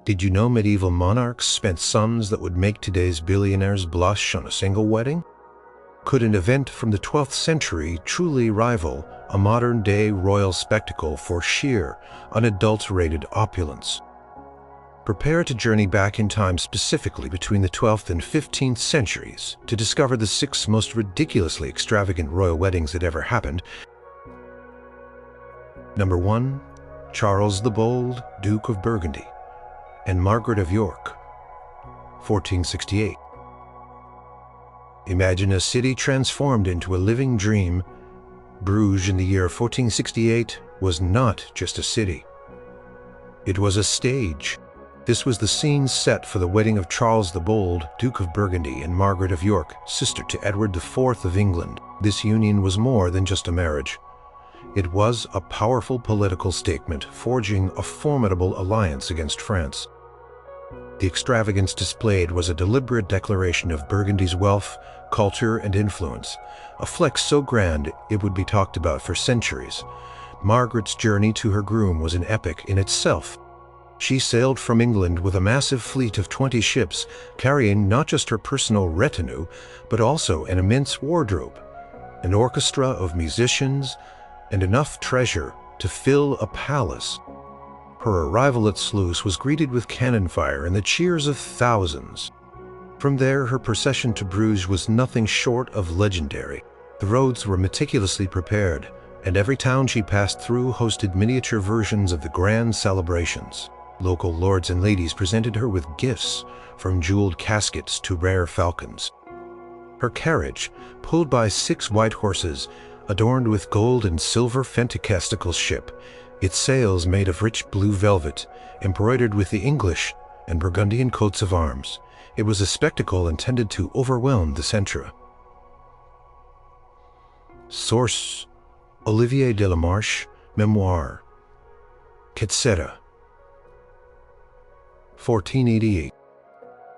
Did you know medieval monarchs spent sums that would make today's billionaires blush on a single wedding? Could an event from the 12th century truly rival a modern-day royal spectacle for sheer, unadulterated opulence? Prepare to journey back in time, specifically between the 12th and 15th centuries, to discover the 6 most ridiculously extravagant royal weddings that ever happened. Number 1. Charles the Bold, Duke of Burgundy, and Margaret of York, 1468. Imagine a city transformed into a living dream. Bruges in the year 1468 was not just a city. It was a stage. This was the scene set for the wedding of Charles the Bold, Duke of Burgundy, and Margaret of York, sister to Edward IV of England. This union was more than just a marriage. It was a powerful political statement, forging a formidable alliance against France. The extravagance displayed was a deliberate declaration of Burgundy's wealth, culture, and influence, a flex so grand it would be talked about for centuries. Margaret's journey to her groom was an epic in itself. She sailed from England with a massive fleet of 20 ships, carrying not just her personal retinue, but also an immense wardrobe, an orchestra of musicians, and enough treasure to fill a palace. Her arrival at Sluis was greeted with cannon fire and the cheers of thousands. From there, her procession to Bruges was nothing short of legendary. The roads were meticulously prepared, and every town she passed through hosted miniature versions of the grand celebrations. Local lords and ladies presented her with gifts, from jeweled caskets to rare falcons. Her carriage, pulled by 6 white horses, adorned with gold and silver fantastical ship, its sails made of rich blue velvet, embroidered with the English and Burgundian coats of arms. It was a spectacle intended to overwhelm the Centre. Source: Olivier de la Marche, Memoir, Etc. 1488.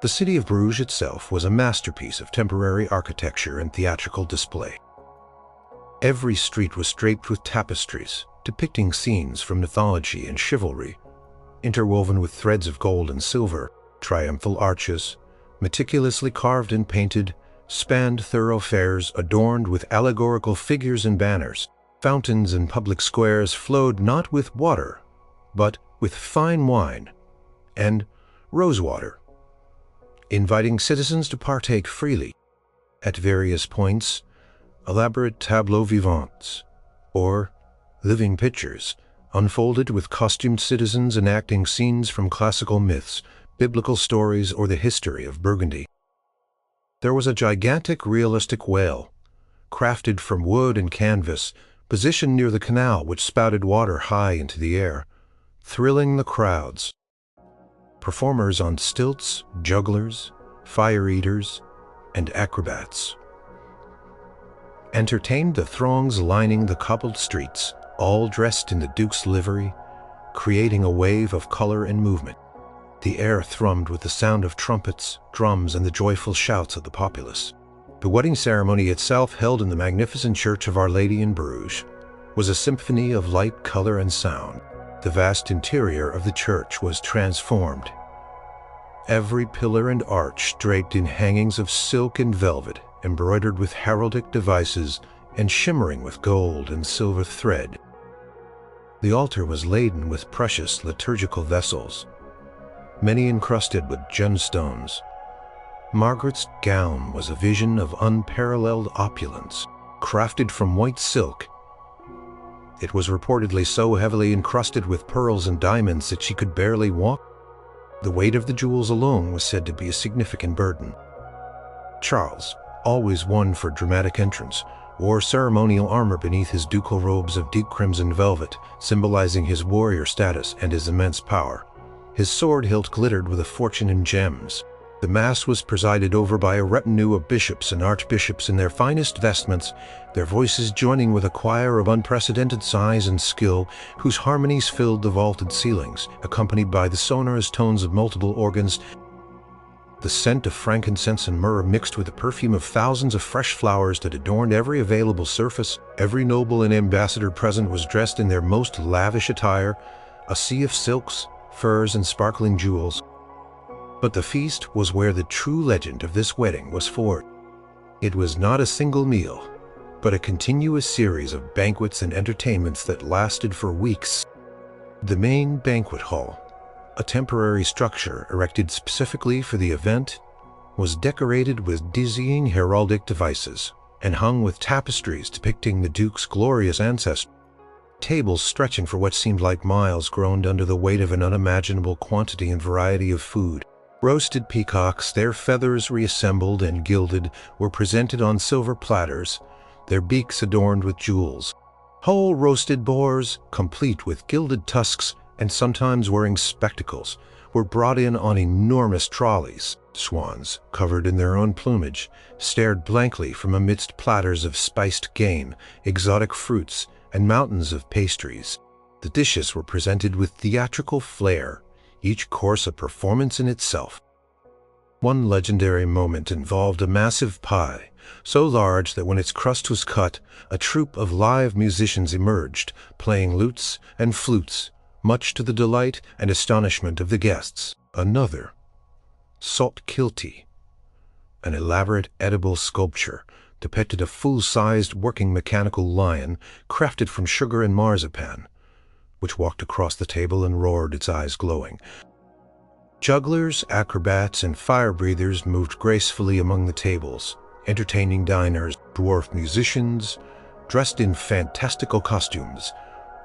The city of Bruges itself was a masterpiece of temporary architecture and theatrical display. Every street was draped with tapestries, depicting scenes from mythology and chivalry, interwoven with threads of gold and silver. Triumphal arches, meticulously carved and painted, spanned thoroughfares adorned with allegorical figures and banners. Fountains in public squares flowed not with water, but with fine wine and rosewater, inviting citizens to partake freely. At various points, elaborate tableaux vivants, or living pictures, unfolded with costumed citizens enacting scenes from classical myths, biblical stories, or the history of Burgundy. There was a gigantic realistic whale, crafted from wood and canvas, positioned near the canal which spouted water high into the air, thrilling the crowds. Performers on stilts, jugglers, fire eaters, and acrobats entertained the throngs lining the cobbled streets, all dressed in the Duke's livery, creating a wave of color and movement. The air thrummed with the sound of trumpets, drums, and the joyful shouts of the populace. The wedding ceremony itself, held in the magnificent Church of Our Lady in Bruges, was a symphony of light, color, and sound. The vast interior of the church was transformed. Every pillar and arch draped in hangings of silk and velvet, embroidered with heraldic devices and shimmering with gold and silver thread. The altar was laden with precious liturgical vessels, many encrusted with gemstones. Margaret's gown was a vision of unparalleled opulence, crafted from white silk. It was reportedly so heavily encrusted with pearls and diamonds that she could barely walk. The weight of the jewels alone was said to be a significant burden. Charles, always one for dramatic entrance, wore ceremonial armor beneath his ducal robes of deep crimson velvet, symbolizing his warrior status and his immense power. His sword hilt glittered with a fortune in gems. The Mass was presided over by a retinue of bishops and archbishops in their finest vestments, their voices joining with a choir of unprecedented size and skill, whose harmonies filled the vaulted ceilings, accompanied by the sonorous tones of multiple organs. The scent of frankincense and myrrh mixed with the perfume of thousands of fresh flowers that adorned every available surface. Every noble and ambassador present was dressed in their most lavish attire, a sea of silks, furs, and sparkling jewels. But the feast was where the true legend of this wedding was forged. It was not a single meal, but a continuous series of banquets and entertainments that lasted for weeks. The main banquet hall, a temporary structure erected specifically for the event, was decorated with dizzying heraldic devices and hung with tapestries depicting the Duke's glorious ancestry. Tables stretching for what seemed like miles groaned under the weight of an unimaginable quantity and variety of food. Roasted peacocks, their feathers reassembled and gilded, were presented on silver platters, their beaks adorned with jewels. Whole roasted boars, complete with gilded tusks and sometimes wearing spectacles, were brought in on enormous trolleys. Swans, covered in their own plumage, stared blankly from amidst platters of spiced game, exotic fruits, and mountains of pastries. The dishes were presented with theatrical flair, each course a performance in itself. One legendary moment involved a massive pie, so large that when its crust was cut, a troupe of live musicians emerged, playing lutes and flutes, much to the delight and astonishment of the guests. Another, salt kilty, an elaborate edible sculpture, depicted a full-sized working mechanical lion crafted from sugar and marzipan, which walked across the table and roared, its eyes glowing. Jugglers, acrobats, and fire-breathers moved gracefully among the tables, entertaining diners. Dwarf musicians, dressed in fantastical costumes,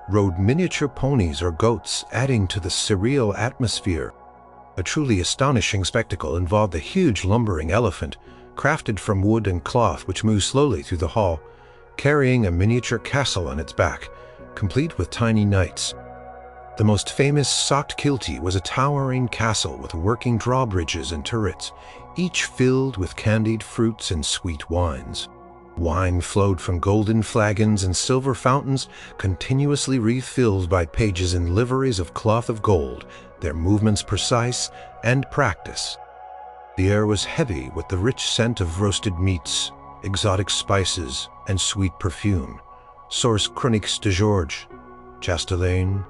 rode miniature ponies or goats, adding to the surreal atmosphere. A truly astonishing spectacle involved a huge lumbering elephant, crafted from wood and cloth, which moved slowly through the hall, carrying a miniature castle on its back, complete with tiny knights. The most famous socked kilty was a towering castle with working drawbridges and turrets, each filled with candied fruits and sweet wines. Wine flowed from golden flagons and silver fountains, continuously refilled by pages in liveries of cloth of gold, their movements precise and practiced. The air was heavy with the rich scent of roasted meats, exotic spices, and sweet perfume. Source Chroniques de Georges, Chastelain,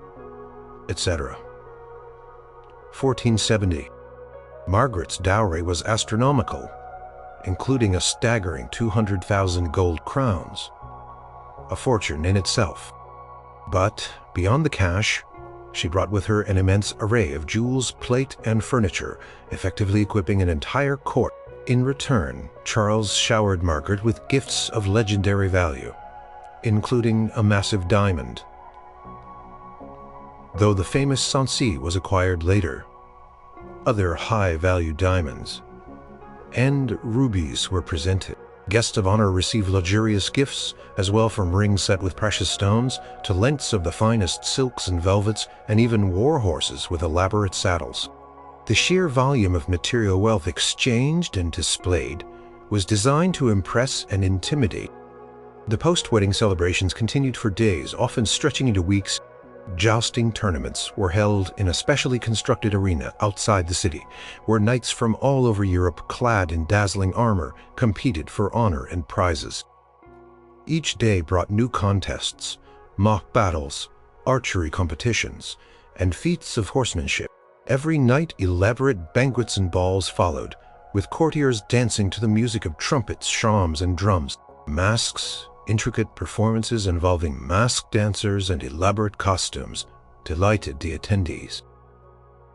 etc. 1470. Margaret's dowry was astronomical, including a staggering 200,000 gold crowns, a fortune in itself. But beyond the cash, she brought with her an immense array of jewels, plate, and furniture, effectively equipping an entire court. In return, Charles showered Margaret with gifts of legendary value, including a massive diamond. Though the famous Sancy was acquired later, other high-value diamonds and rubies were presented. Guests of honor received luxurious gifts, as well, from rings set with precious stones to lengths of the finest silks and velvets, and even war horses with elaborate saddles. The sheer volume of material wealth exchanged and displayed was designed to impress and intimidate. The post-wedding celebrations continued for days, often stretching into weeks. Jousting tournaments were held in a specially constructed arena outside the city, where knights from all over Europe, clad in dazzling armor, competed for honor and prizes. Each day brought new contests, mock battles, archery competitions, and feats of horsemanship. Every night elaborate banquets and balls followed, with courtiers dancing to the music of trumpets, shawms, and drums. Masks, intricate performances involving masked dancers and elaborate costumes delighted the attendees.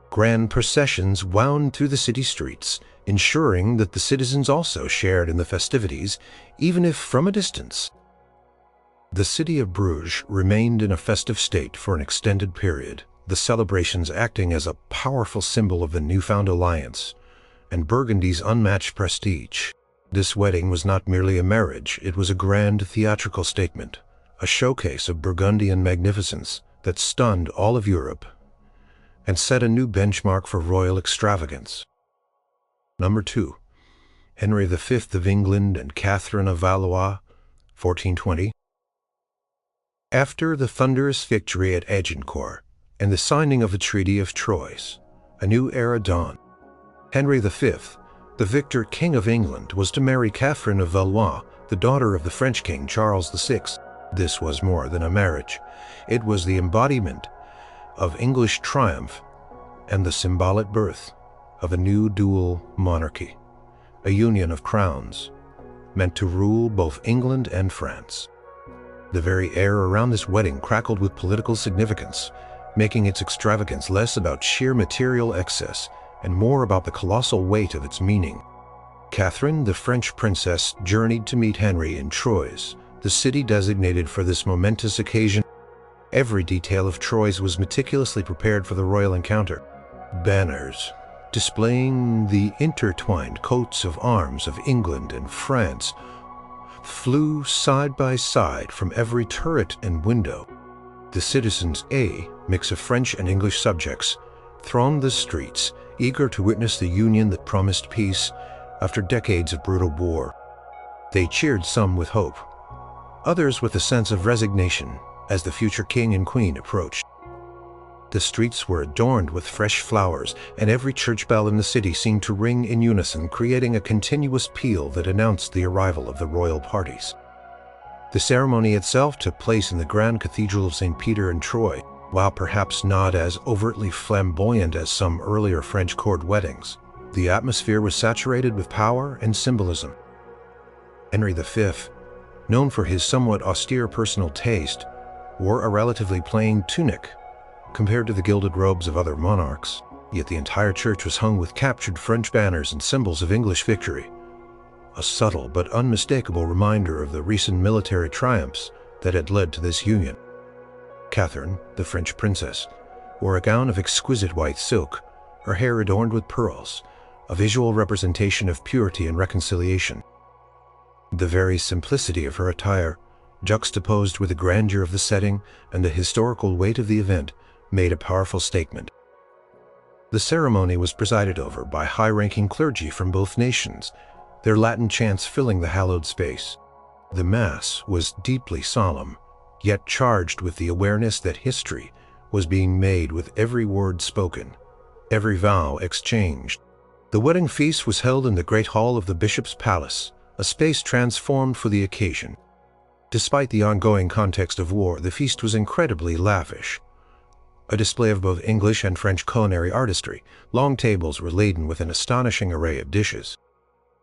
Grand processions wound through the city streets, ensuring that the citizens also shared in the festivities, even if from a distance. The city of Bruges remained in a festive state for an extended period, the celebrations acting as a powerful symbol of the newfound alliance and Burgundy's unmatched prestige. This wedding was not merely a marriage, it was a grand theatrical statement, a showcase of Burgundian magnificence that stunned all of Europe and set a new benchmark for royal extravagance. Number 2. Henry V of England and Catherine of Valois, 1420. After the thunderous victory at Agincourt and the signing of the Treaty of Troyes, a new era dawned. Henry V, the victor King of England, was to marry Catherine of Valois, the daughter of the French King Charles VI. This was more than a marriage. It was the embodiment of English triumph and the symbolic birth of a new dual monarchy, a union of crowns, meant to rule both England and France. The very air around this wedding crackled with political significance, making its extravagance less about sheer material excess and more about the colossal weight of its meaning. Catherine, the French princess, journeyed to meet Henry in Troyes, the city designated for this momentous occasion. Every detail of Troyes was meticulously prepared for the royal encounter. Banners, displaying the intertwined coats of arms of England and France, flew side by side from every turret and window. The citizens, a mix of French and English subjects, thronged the streets, eager to witness the union that promised peace after decades of brutal war. They cheered, some with hope, others with a sense of resignation as the future king and queen approached. The streets were adorned with fresh flowers, and every church bell in the city seemed to ring in unison, creating a continuous peal that announced the arrival of the royal parties. The ceremony itself took place in the grand cathedral of St. Peter in Troyes, while perhaps not as overtly flamboyant as some earlier French court weddings. The atmosphere was saturated with power and symbolism. Henry V, known for his somewhat austere personal taste, wore a relatively plain tunic compared to the gilded robes of other monarchs, yet the entire church was hung with captured French banners and symbols of English victory, a subtle but unmistakable reminder of the recent military triumphs that had led to this union. Catherine, the French princess, wore a gown of exquisite white silk, her hair adorned with pearls, a visual representation of purity and reconciliation. The very simplicity of her attire, juxtaposed with the grandeur of the setting and the historical weight of the event, made a powerful statement. The ceremony was presided over by high-ranking clergy from both nations, their Latin chants filling the hallowed space. The Mass was deeply solemn, yet charged with the awareness that history was being made with every word spoken, every vow exchanged. The wedding feast was held in the great hall of the bishop's palace, a space transformed for the occasion. Despite the ongoing context of war, the feast was incredibly lavish. A display of both English and French culinary artistry, long tables were laden with an astonishing array of dishes.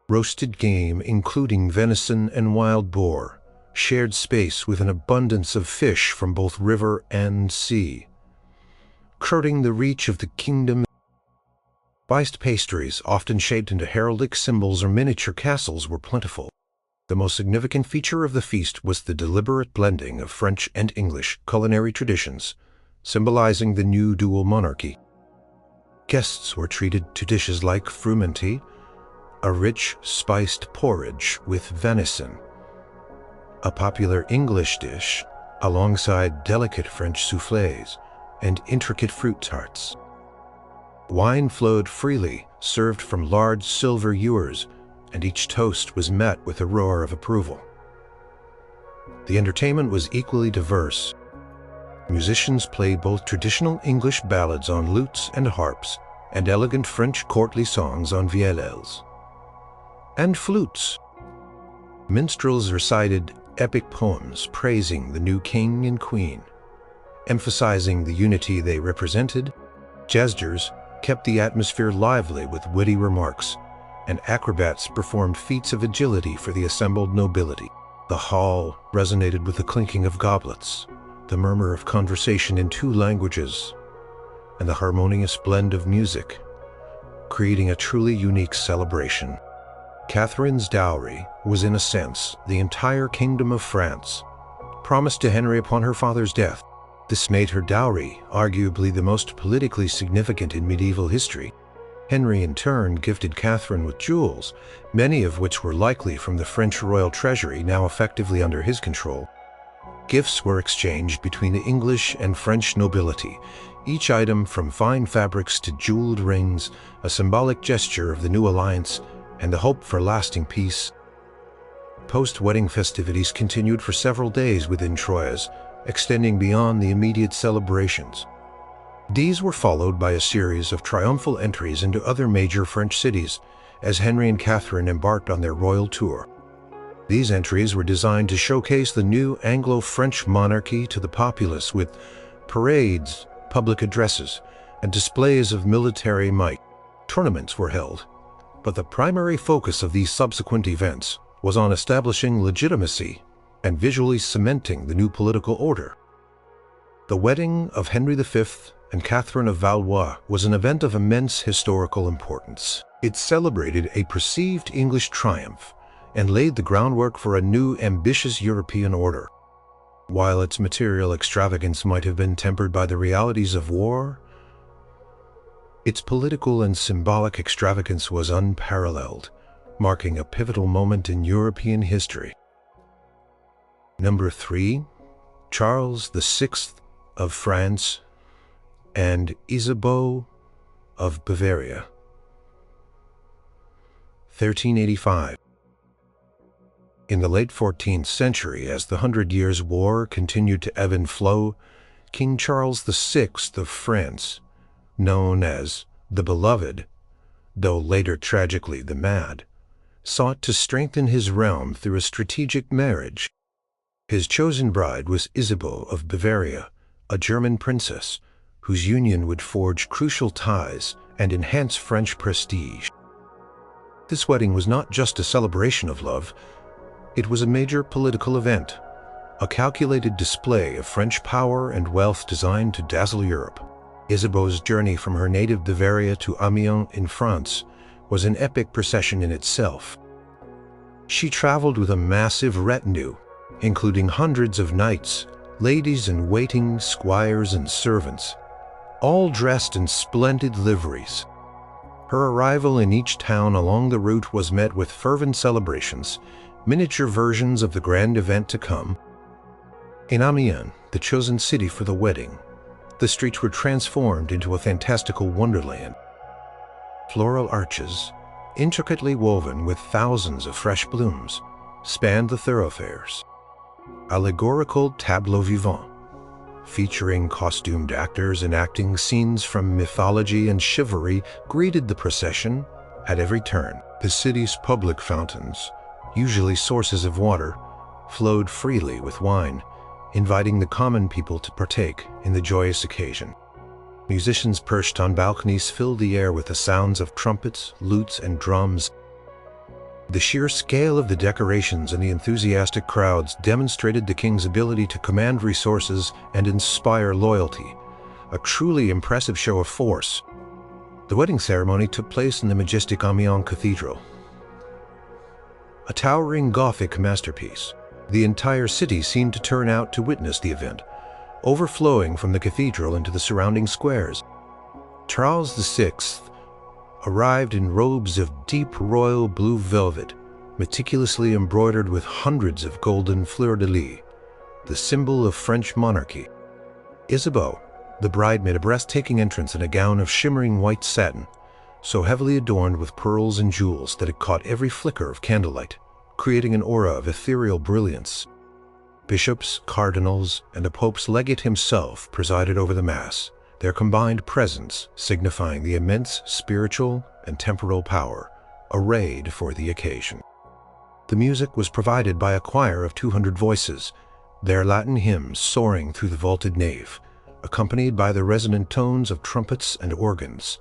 Roasted game, including venison and wild boar, shared space with an abundance of fish from both river and sea. Courting the reach of the kingdom, spiced pastries, often shaped into heraldic symbols or miniature castles, were plentiful. The most significant feature of the feast was the deliberate blending of French and English culinary traditions, symbolizing the new dual monarchy. Guests were treated to dishes like frumenty, a rich, spiced porridge with venison, a popular English dish, alongside delicate French soufflés and intricate fruit tarts. Wine flowed freely, served from large silver ewers, and each toast was met with a roar of approval. The entertainment was equally diverse. Musicians played both traditional English ballads on lutes and harps, and elegant French courtly songs on viellels and flutes. Minstrels recited epic poems praising the new king and queen, emphasizing the unity they represented. Jesters kept the atmosphere lively with witty remarks, and acrobats performed feats of agility for the assembled nobility. The hall resonated with the clinking of goblets, the murmur of conversation in two languages, and the harmonious blend of music, creating a truly unique celebration. Catherine's dowry was, in a sense, the entire kingdom of France, promised to Henry upon her father's death. This made her dowry arguably the most politically significant in medieval history. Henry, in turn, gifted Catherine with jewels, many of which were likely from the French royal treasury, now effectively under his control. Gifts were exchanged between the English and French nobility, each item from fine fabrics to jeweled rings, a symbolic gesture of the new alliance and the hope for lasting peace. Post-wedding festivities continued for several days within Troyes, extending beyond the immediate celebrations. These were followed by a series of triumphal entries into other major French cities as Henry and Catherine embarked on their royal tour. These entries were designed to showcase the new Anglo-French monarchy to the populace with parades, public addresses, and displays of military might. Tournaments were held, but the primary focus of these subsequent events was on establishing legitimacy and visually cementing the new political order. The wedding of Henry V and Catherine of Valois was an event of immense historical importance. It celebrated a perceived English triumph and laid the groundwork for a new, ambitious European order. While its material extravagance might have been tempered by the realities of war, its political and symbolic extravagance was unparalleled, marking a pivotal moment in European history. Number 3. Charles VI of France and Isabeau of Bavaria. 1385. In the late 14th century, as the Hundred Years' War continued to ebb and flow, King Charles VI of France, known as the Beloved, though later tragically the Mad, sought to strengthen his realm through a strategic marriage. His chosen bride was Isabeau of Bavaria, a German princess, whose union would forge crucial ties and enhance French prestige. This wedding was not just a celebration of love, it was a major political event, a calculated display of French power and wealth designed to dazzle Europe. Isabeau's journey from her native Bavaria to Amiens in France was an epic procession in itself. She traveled with a massive retinue, including hundreds of knights, ladies-in-waiting, squires, and servants, all dressed in splendid liveries. Her arrival in each town along the route was met with fervent celebrations, miniature versions of the grand event to come. In Amiens, the chosen city for the wedding, the streets were transformed into a fantastical wonderland. Floral arches, intricately woven with thousands of fresh blooms, spanned the thoroughfares. Allegorical tableaux vivants, featuring costumed actors enacting scenes from mythology and chivalry, greeted the procession at every turn. The city's public fountains, usually sources of water, flowed freely with wine, inviting the common people to partake in the joyous occasion. Musicians perched on balconies filled the air with the sounds of trumpets, lutes, and drums. The sheer scale of the decorations and the enthusiastic crowds demonstrated the king's ability to command resources and inspire loyalty, a truly impressive show of force. The wedding ceremony took place in the majestic Amiens Cathedral, a towering Gothic masterpiece. The entire city seemed to turn out to witness the event, overflowing from the cathedral into the surrounding squares. Charles VI arrived in robes of deep royal blue velvet, meticulously embroidered with hundreds of golden fleurs-de-lis, the symbol of French monarchy. Isabeau, the bride, made a breathtaking entrance in a gown of shimmering white satin, so heavily adorned with pearls and jewels that it caught every flicker of candlelight, creating an aura of ethereal brilliance. Bishops, cardinals, and the Pope's legate himself presided over the Mass, their combined presence signifying the immense spiritual and temporal power arrayed for the occasion. The music was provided by a choir of 200 voices, their Latin hymns soaring through the vaulted nave, accompanied by the resonant tones of trumpets and organs,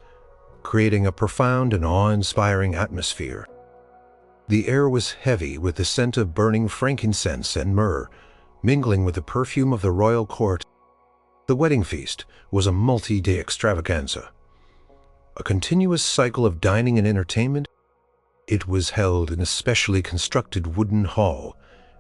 creating a profound and awe-inspiring atmosphere. The air was heavy with the scent of burning frankincense and myrrh, mingling with the perfume of the royal court. The wedding feast was a multi-day extravaganza, a continuous cycle of dining and entertainment. It was held in a specially constructed wooden hall,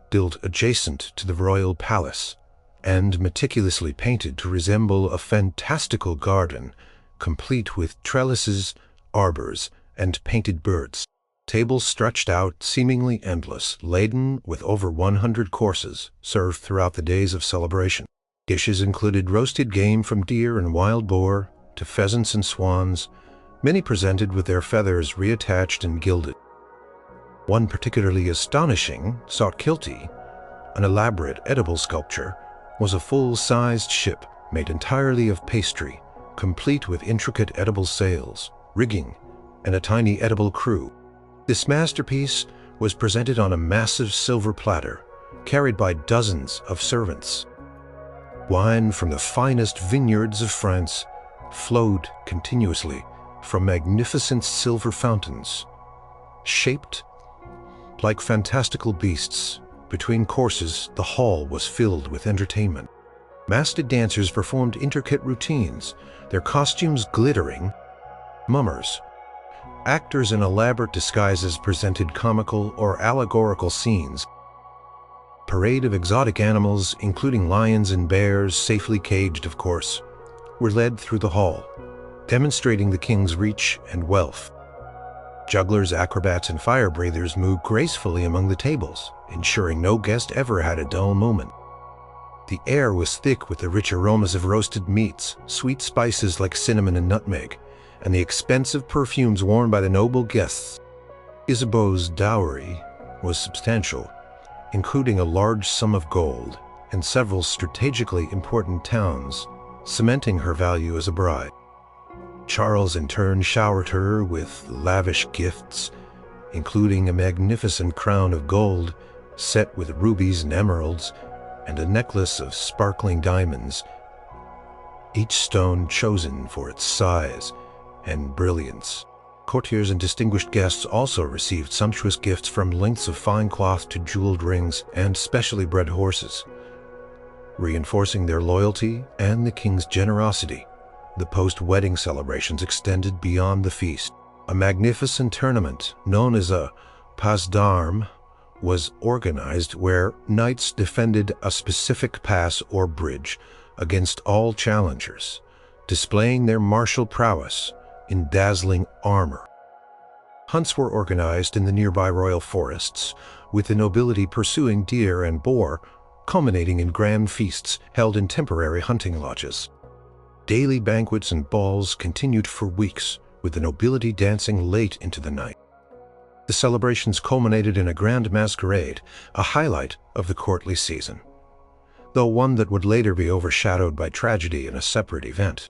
built adjacent to the royal palace, and meticulously painted to resemble a fantastical garden, complete with trellises, arbors, and painted birds. Tables stretched out, seemingly endless, laden with over 100 courses served throughout the days of celebration. Dishes included roasted game from deer and wild boar to pheasants and swans, many presented with their feathers reattached and gilded. One particularly astonishing, sought Kilty, an elaborate edible sculpture, was a full-sized ship made entirely of pastry, complete with intricate edible sails, rigging, and a tiny edible crew. This masterpiece was presented on a massive silver platter, carried by dozens of servants. Wine from the finest vineyards of France, flowed continuously from magnificent silver fountains, shaped like fantastical beasts. Between courses, the hall was filled with entertainment. Masked dancers performed intricate routines, their costumes glittering. Mummers, actors in elaborate disguises, presented comical or allegorical scenes. Parade of exotic animals, including lions and bears, safely caged of course, were led through the hall, demonstrating the king's reach and wealth. Jugglers, acrobats, and fire breathers moved gracefully among the tables, ensuring no guest ever had a dull moment. The air was thick with the rich aromas of roasted meats, sweet spices like cinnamon and nutmeg, and the expensive perfumes worn by the noble guests. Isabeau's dowry was substantial, including a large sum of gold and several strategically important towns, cementing her value as a bride. Charles in turn showered her with lavish gifts, including a magnificent crown of gold set with rubies and emeralds, and a necklace of sparkling diamonds, each stone chosen for its size and brilliance. Courtiers and distinguished guests also received sumptuous gifts, from lengths of fine cloth to jeweled rings and specially bred horses. Reinforcing their loyalty and the king's generosity, the post-wedding celebrations extended beyond the feast. A magnificent tournament known as a pass d'armes was organized, where knights defended a specific pass or bridge against all challengers, displaying their martial prowess in dazzling armor. Hunts were organized in the nearby royal forests, with the nobility pursuing deer and boar, culminating in grand feasts held in temporary hunting lodges. Daily banquets and balls continued for weeks, with the nobility dancing late into the night. The celebrations culminated in a grand masquerade, a highlight of the courtly season, though one that would later be overshadowed by tragedy in a separate event.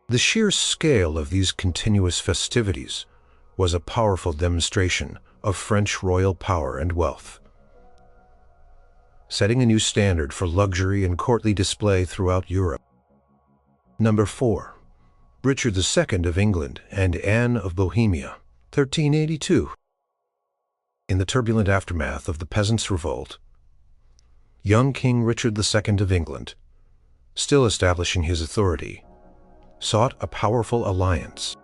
The sheer scale of these continuous festivities was a powerful demonstration of French royal power and wealth, setting a new standard for luxury and courtly display throughout Europe. Number 4. Richard II of England and Anne of Bohemia, 1382. In the turbulent aftermath of the Peasants' Revolt, young King Richard II of England, still establishing his authority, sought a powerful alliance.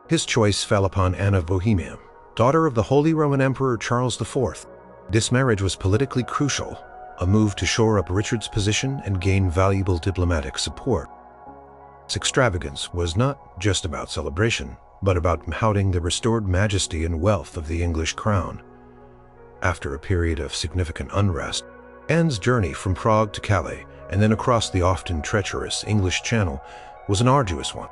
His choice fell upon Anne of Bohemia, daughter of the Holy Roman Emperor Charles IV. This marriage was politically crucial, a move to shore up Richard's position and gain valuable diplomatic support. Extravagance was not just about celebration, but about touting the restored majesty and wealth of the English crown. After a period of significant unrest, Anne's journey from Prague to Calais and then across the often treacherous English Channel was an arduous one.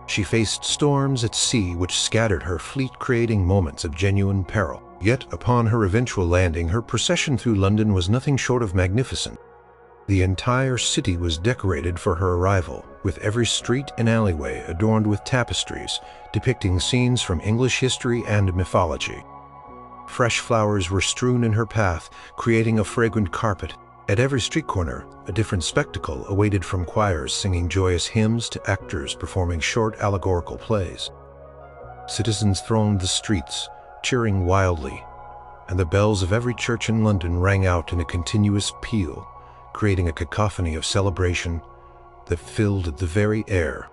She faced storms at sea which scattered her fleet, creating moments of genuine peril. Yet upon her eventual landing, her procession through London was nothing short of magnificent. The entire city was decorated for her arrival, with every street and alleyway adorned with tapestries depicting scenes from English history and mythology. Fresh flowers were strewn in her path, creating a fragrant carpet. At every street corner, a different spectacle awaited, from choirs singing joyous hymns to actors performing short allegorical plays. Citizens thronged the streets, cheering wildly, and the bells of every church in London rang out in a continuous peal, creating a cacophony of celebration that filled the very air.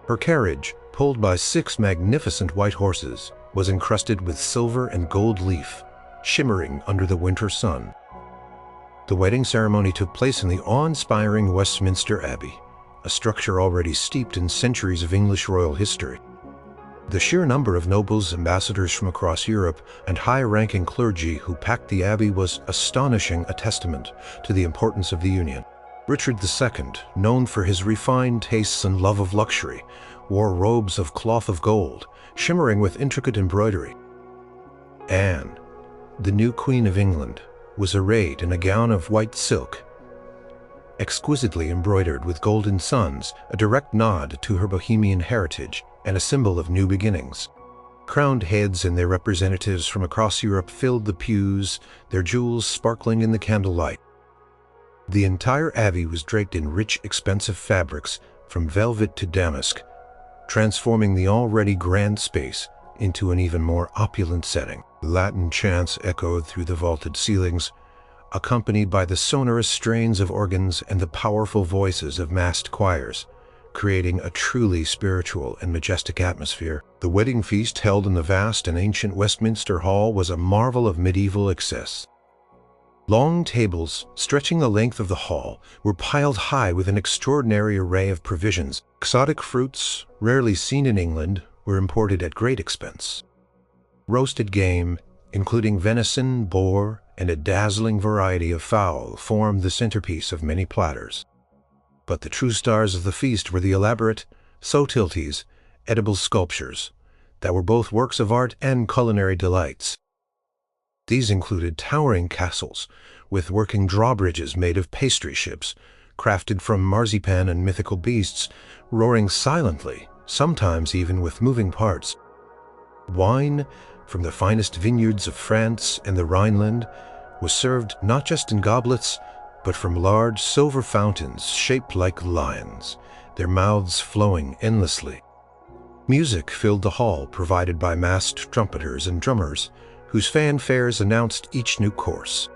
Her carriage, pulled by 6 magnificent white horses, was encrusted with silver and gold leaf, shimmering under the winter sun. The wedding ceremony took place in the awe-inspiring Westminster Abbey, a structure already steeped in centuries of English royal history. The sheer number of nobles, ambassadors from across Europe, and high-ranking clergy who packed the abbey was astonishing, a testament to the importance of the union. Richard II, known for his refined tastes and love of luxury, wore robes of cloth of gold, shimmering with intricate embroidery. Anne, the new Queen of England, was arrayed in a gown of white silk, exquisitely embroidered with golden suns, a direct nod to her Bohemian heritage and a symbol of new beginnings. Crowned heads and their representatives from across Europe filled the pews, their jewels sparkling in the candlelight. The entire abbey was draped in rich, expensive fabrics, from velvet to damask, transforming the already grand space into an even more opulent setting. Latin chants echoed through the vaulted ceilings, accompanied by the sonorous strains of organs and the powerful voices of massed choirs, creating a truly spiritual and majestic atmosphere. The wedding feast held in the vast and ancient Westminster Hall was a marvel of medieval excess. Long tables, stretching the length of the hall, were piled high with an extraordinary array of provisions. Exotic fruits, rarely seen in England, were imported at great expense. Roasted game, including venison, boar, and a dazzling variety of fowl, formed the centerpiece of many platters. But the true stars of the feast were the elaborate sotilties, edible sculptures, that were both works of art and culinary delights. These included towering castles, with working drawbridges made of pastry ships, crafted from marzipan and mythical beasts, roaring silently, sometimes even with moving parts. Wine, from the finest vineyards of France and the Rhineland, was served not just in goblets, but from large silver fountains shaped like lions, their mouths flowing endlessly. Music filled the hall, provided by masked trumpeters and drummers, whose fanfares announced each new course.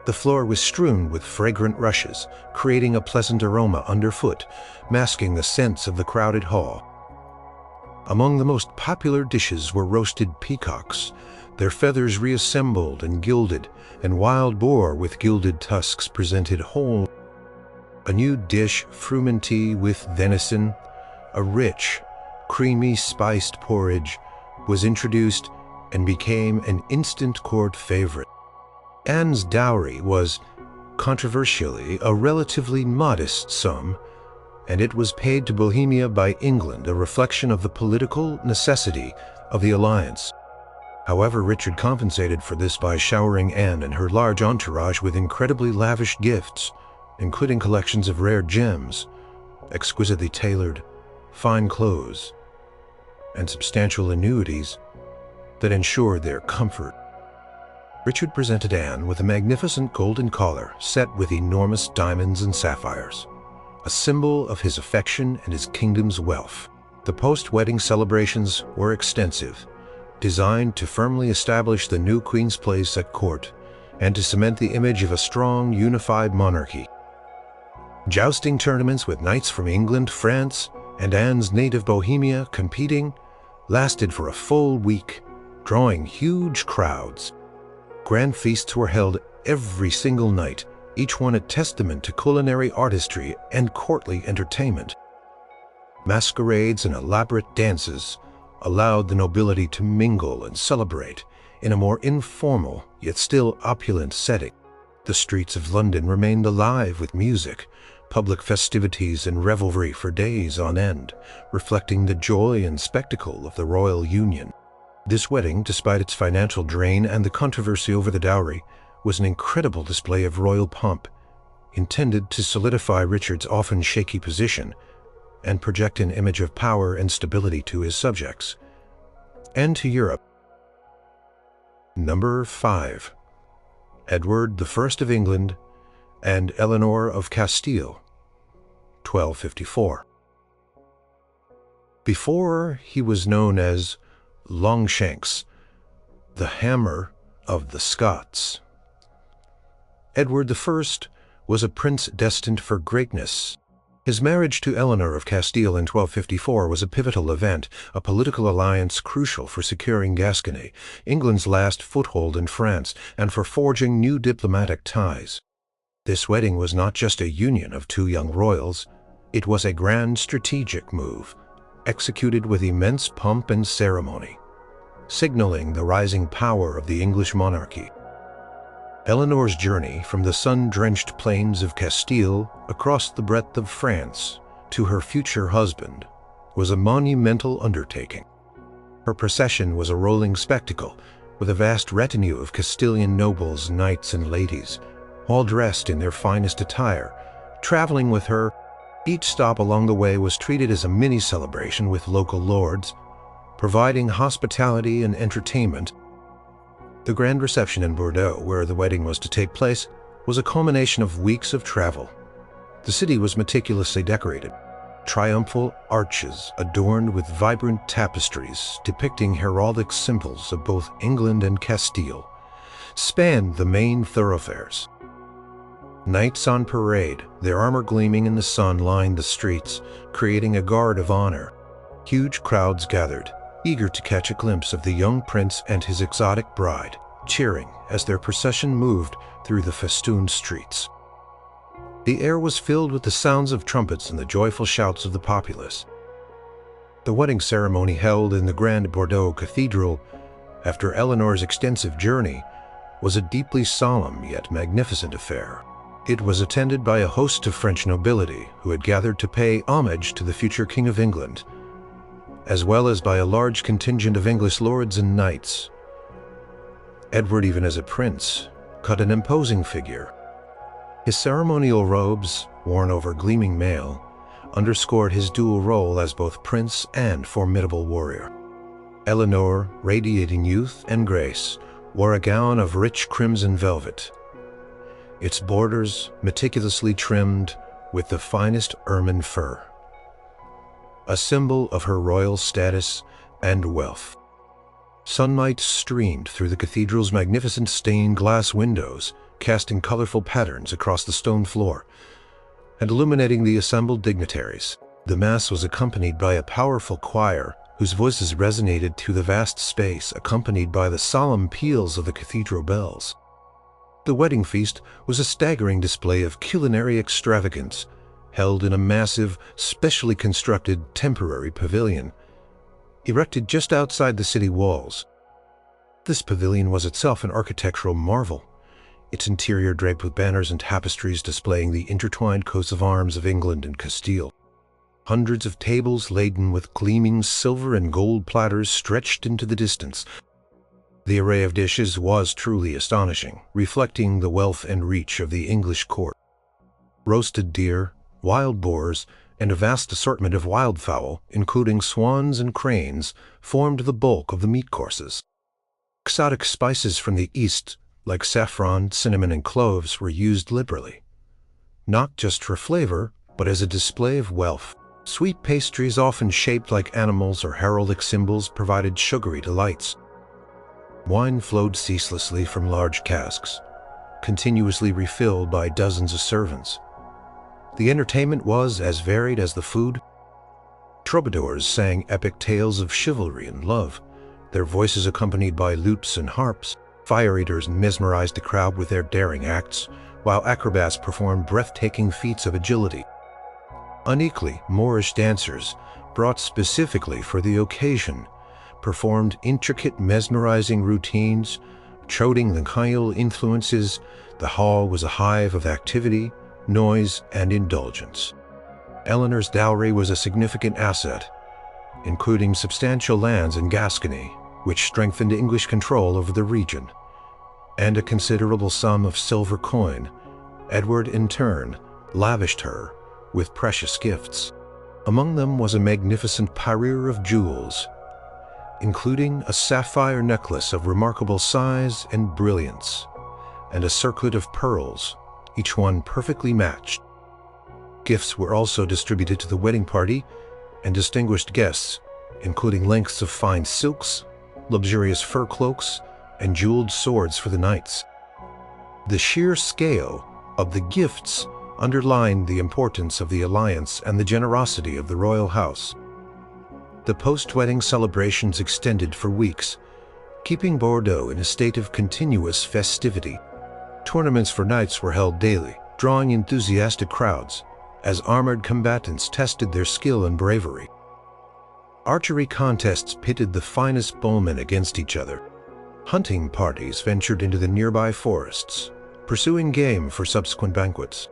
The floor was strewn with fragrant rushes, creating a pleasant aroma underfoot, masking the scents of the crowded hall. Among the most popular dishes were roasted peacocks, their feathers reassembled and gilded, and wild boar with gilded tusks presented whole. A new dish, frumenty with venison, a rich, creamy spiced porridge, was introduced and became an instant court favorite. Anne's dowry was, controversially, a relatively modest sum, and it was paid to Bohemia by England, a reflection of the political necessity of the alliance. However, Richard compensated for this by showering Anne and her large entourage with incredibly lavish gifts, including collections of rare gems, exquisitely tailored, fine clothes, and substantial annuities that ensured their comfort. Richard presented Anne with a magnificent golden collar set with enormous diamonds and sapphires, a symbol of his affection and his kingdom's wealth. The post-wedding celebrations were extensive, designed to firmly establish the new queen's place at court and to cement the image of a strong, unified monarchy. Jousting tournaments with knights from England, France, and Anne's native Bohemia competing lasted for a full week, drawing huge crowds. Grand feasts were held every single night, each one a testament to culinary artistry and courtly entertainment. Masquerades and elaborate dances allowed the nobility to mingle and celebrate in a more informal yet still opulent setting. The streets of London remained alive with music, public festivities, and revelry for days on end, reflecting the joy and spectacle of the royal union. This wedding, despite its financial drain and the controversy over the dowry, was an incredible display of royal pomp, intended to solidify Richard's often shaky position and project an image of power and stability to his subjects and to Europe. Number 5. Edward I of England and Eleanor of Castile, 1254. Before he was known as Longshanks, the Hammer of the Scots, Edward I was a prince destined for greatness. His marriage to Eleanor of Castile in 1254 was a pivotal event, a political alliance crucial for securing Gascony, England's last foothold in France, and for forging new diplomatic ties. This wedding was not just a union of two young royals, it was a grand strategic move, executed with immense pomp and ceremony, signaling the rising power of the English monarchy. Eleanor's journey from the sun-drenched plains of Castile across the breadth of France to her future husband was a monumental undertaking. Her procession was a rolling spectacle, with a vast retinue of Castilian nobles, knights, and ladies, all dressed in their finest attire, traveling with her. Each stop along the way was treated as a mini-celebration with local lords, providing hospitality and entertainment. The grand reception in Bordeaux, where the wedding was to take place, was a culmination of weeks of travel. The city was meticulously decorated. triumphal arches adorned with vibrant tapestries depicting heraldic symbols of both England and Castile spanned the main thoroughfares. Knights on parade, their armor gleaming in the sun, lined the streets, creating a guard of honor. Huge crowds gathered, eager to catch a glimpse of the young prince and his exotic bride, cheering as their procession moved through the festooned streets. The air was filled with the sounds of trumpets and the joyful shouts of the populace. The wedding ceremony held in the Grand Bordeaux Cathedral, after Eleanor's extensive journey, was a deeply solemn yet magnificent affair. It was attended by a host of French nobility who had gathered to pay homage to the future King of England, as well as by a large contingent of English lords and knights. Edward, even as a prince, cut an imposing figure. His ceremonial robes, worn over gleaming mail, underscored his dual role as both prince and formidable warrior. Eleanor, radiating youth and grace, wore a gown of rich crimson velvet, its borders meticulously trimmed with the finest ermine fur, a symbol of her royal status and wealth. Sunlight streamed through the cathedral's magnificent stained glass windows, casting colorful patterns across the stone floor and illuminating the assembled dignitaries. The Mass was accompanied by a powerful choir whose voices resonated through the vast space, accompanied by the solemn peals of the cathedral bells. The wedding feast was a staggering display of culinary extravagance, held in a massive, specially constructed temporary pavilion, erected just outside the city walls. This pavilion was itself an architectural marvel, its interior draped with banners and tapestries displaying the intertwined coats of arms of England and Castile. Hundreds of tables laden with gleaming silver and gold platters stretched into the distance. The array of dishes was truly astonishing, reflecting the wealth and reach of the English court. Roasted deer, wild boars, and a vast assortment of wildfowl, including swans and cranes, formed the bulk of the meat courses. Exotic spices from the East, like saffron, cinnamon, and cloves, were used liberally, not just for flavor, but as a display of wealth. Sweet pastries, often shaped like animals or heraldic symbols, provided sugary delights. Wine flowed ceaselessly from large casks, continuously refilled by dozens of servants. The entertainment was as varied as the food. Troubadours sang epic tales of chivalry and love, their voices accompanied by lutes and harps. Fire eaters mesmerized the crowd with their daring acts, while acrobats performed breathtaking feats of agility. Unequally, Moorish dancers, brought specifically for the occasion, performed intricate, mesmerizing routines, touting the Khayal influences. The hall was a hive of activity, noise, and indulgence. Eleanor's dowry was a significant asset, including substantial lands in Gascony, which strengthened English control over the region, and a considerable sum of silver coin. Edward, in turn, lavished her with precious gifts. Among them was a magnificent parure of jewels, including a sapphire necklace of remarkable size and brilliance, and a circlet of pearls, each one perfectly matched. Gifts were also distributed to the wedding party and distinguished guests, including lengths of fine silks, luxurious fur cloaks, and jeweled swords for the knights. The sheer scale of the gifts underlined the importance of the alliance and the generosity of the royal house. The post-wedding celebrations extended for weeks, keeping Bordeaux in a state of continuous festivity. Tournaments for knights were held daily, drawing enthusiastic crowds as armored combatants tested their skill and bravery. Archery contests pitted the finest bowmen against each other. Hunting parties ventured into the nearby forests, pursuing game for subsequent banquets.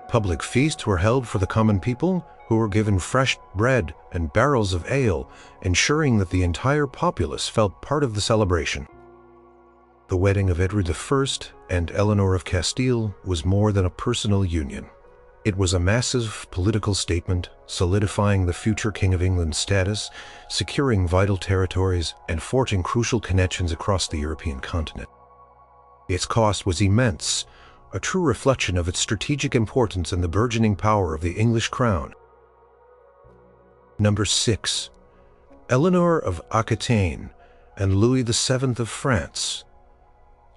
Public feasts were held for the common people, who were given fresh bread and barrels of ale, ensuring that the entire populace felt part of the celebration. The wedding of Edward I and Eleanor of Castile was more than a personal union. It was a massive political statement, solidifying the future King of England's status, securing vital territories, and forging crucial connections across the European continent. Its cost was immense, a true reflection of its strategic importance and the burgeoning power of the English crown. Number 6. Eleanor of Aquitaine and Louis VII of France,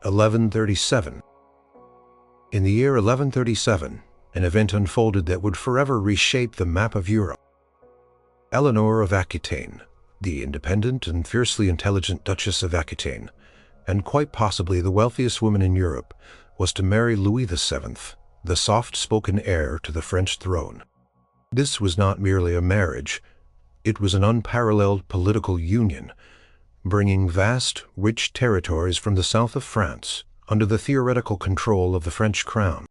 1137. In the year 1137, an event unfolded that would forever reshape the map of Europe. Eleanor of Aquitaine, the independent and fiercely intelligent Duchess of Aquitaine, and quite possibly the wealthiest woman in Europe, was to marry Louis VII, the soft-spoken heir to the French throne. This was not merely a marriage, it was an unparalleled political union, bringing vast, rich territories from the south of France under the theoretical control of the French crown.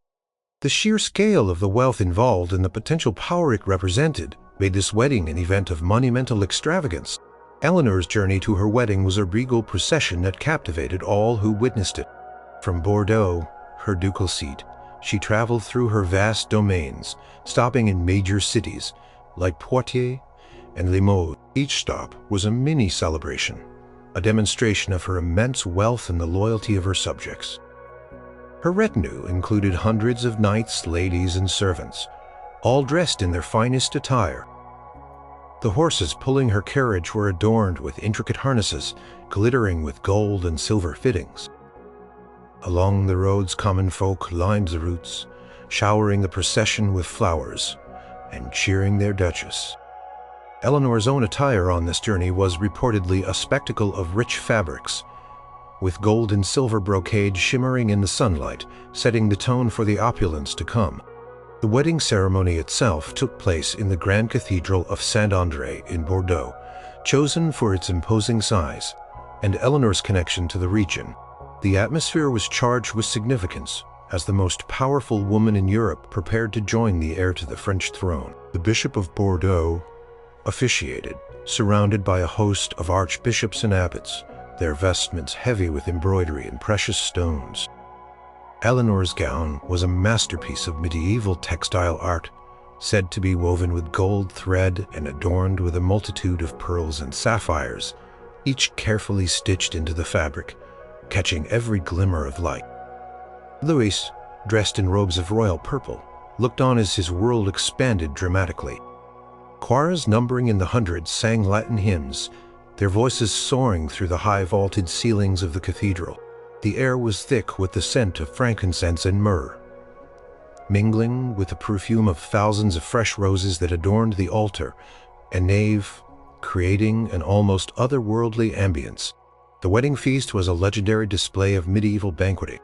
The sheer scale of the wealth involved and the potential power it represented made this wedding an event of monumental extravagance. Eleanor's journey to her wedding was a regal procession that captivated all who witnessed it. From Bordeaux, her ducal seat, she traveled through her vast domains, stopping in major cities like Poitiers and Limoges. Each stop was a mini-celebration, a demonstration of her immense wealth and the loyalty of her subjects. Her retinue included hundreds of knights, ladies, and servants, all dressed in their finest attire. The horses pulling her carriage were adorned with intricate harnesses, glittering with gold and silver fittings. Along the roads, common folk lined the routes, showering the procession with flowers and cheering their duchess. Eleanor's own attire on this journey was reportedly a spectacle of rich fabrics, with gold and silver brocade shimmering in the sunlight, setting the tone for the opulence to come. The wedding ceremony itself took place in the Grand Cathedral of Saint-André in Bordeaux, chosen for its imposing size and Eleanor's connection to the region. The atmosphere was charged with significance, as the most powerful woman in Europe prepared to join the heir to the French throne. The Bishop of Bordeaux officiated, surrounded by a host of archbishops and abbots, their vestments heavy with embroidery and precious stones. Eleanor's gown was a masterpiece of medieval textile art, said to be woven with gold thread and adorned with a multitude of pearls and sapphires, each carefully stitched into the fabric, catching every glimmer of light. Louis, dressed in robes of royal purple, looked on as his world expanded dramatically. Choirs numbering in the hundreds sang Latin hymns, their voices soaring through the high vaulted ceilings of the cathedral. The air was thick with the scent of frankincense and myrrh, mingling with the perfume of thousands of fresh roses that adorned the altar and nave, creating an almost otherworldly ambience. The wedding feast was a legendary display of medieval banqueting.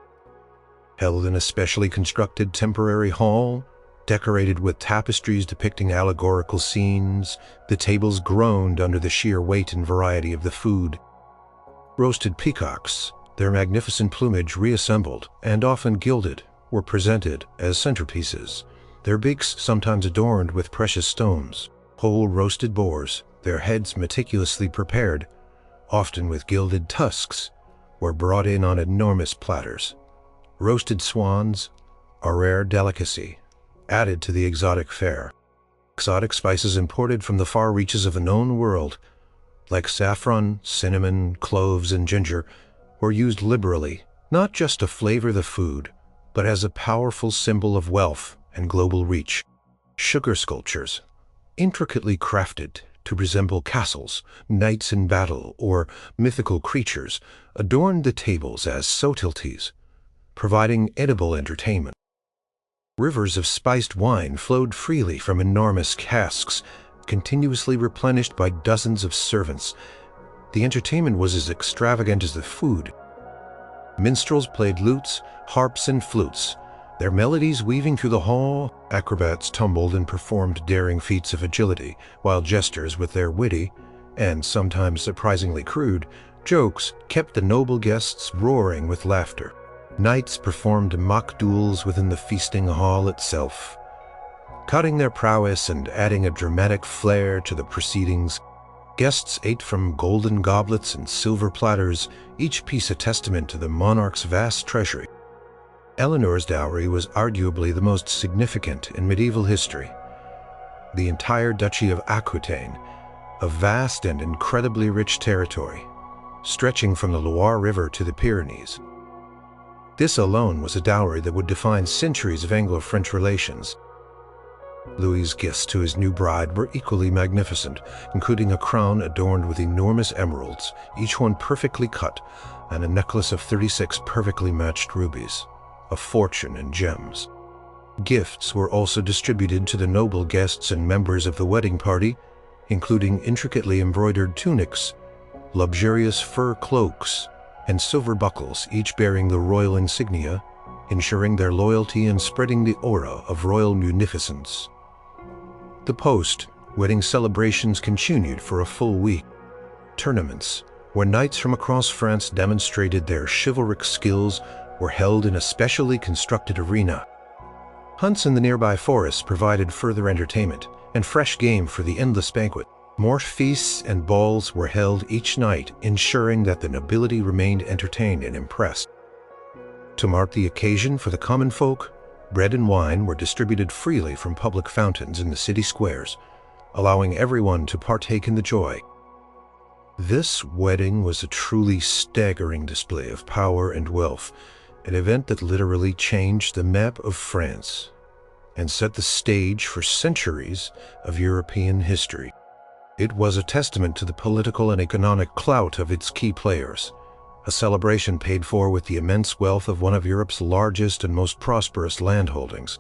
Held in a specially constructed temporary hall, decorated with tapestries depicting allegorical scenes, the tables groaned under the sheer weight and variety of the food. Roasted peacocks, their magnificent plumage reassembled and often gilded, were presented as centerpieces, their beaks sometimes adorned with precious stones. Whole roasted boars, their heads meticulously prepared, often with gilded tusks, were brought in on enormous platters. Roasted swans, a rare delicacy, added to the exotic fare. Exotic spices imported from the far reaches of the known world, like saffron, cinnamon, cloves, and ginger, were used liberally, not just to flavor the food, but as a powerful symbol of wealth and global reach. Sugar sculptures, intricately crafted to resemble castles, knights in battle, or mythical creatures, adorned the tables as subtleties, providing edible entertainment. Rivers of spiced wine flowed freely from enormous casks, continuously replenished by dozens of servants. The entertainment was as extravagant as the food. Minstrels played lutes, harps, and flutes, their melodies weaving through the hall. Acrobats tumbled and performed daring feats of agility, while jesters, with their witty, and sometimes surprisingly crude, jokes kept the noble guests roaring with laughter. Knights performed mock duels within the feasting hall itself, cutting their prowess and adding a dramatic flair to the proceedings. Guests ate from golden goblets and silver platters, each piece a testament to the monarch's vast treasury. Eleanor's dowry was arguably the most significant in medieval history. The entire Duchy of Aquitaine, a vast and incredibly rich territory, stretching from the Loire River to the Pyrenees. This alone was a dowry that would define centuries of Anglo-French relations. Louis's gifts to his new bride were equally magnificent, including a crown adorned with enormous emeralds, each one perfectly cut, and a necklace of 36 perfectly matched rubies, a fortune in gems. Gifts were also distributed to the noble guests and members of the wedding party, including intricately embroidered tunics, luxurious fur cloaks, and silver buckles, each bearing the royal insignia, ensuring their loyalty and spreading the aura of royal munificence. The post-wedding celebrations continued for a full week. Tournaments, where knights from across France demonstrated their chivalric skills, were held in a specially constructed arena. Hunts in the nearby forests provided further entertainment and fresh game for the endless banquet. More feasts and balls were held each night, ensuring that the nobility remained entertained and impressed. To mark the occasion for the common folk, bread and wine were distributed freely from public fountains in the city squares, allowing everyone to partake in the joy. This wedding was a truly staggering display of power and wealth, an event that literally changed the map of France and set the stage for centuries of European history. It was a testament to the political and economic clout of its key players, a celebration paid for with the immense wealth of one of Europe's largest and most prosperous landholdings.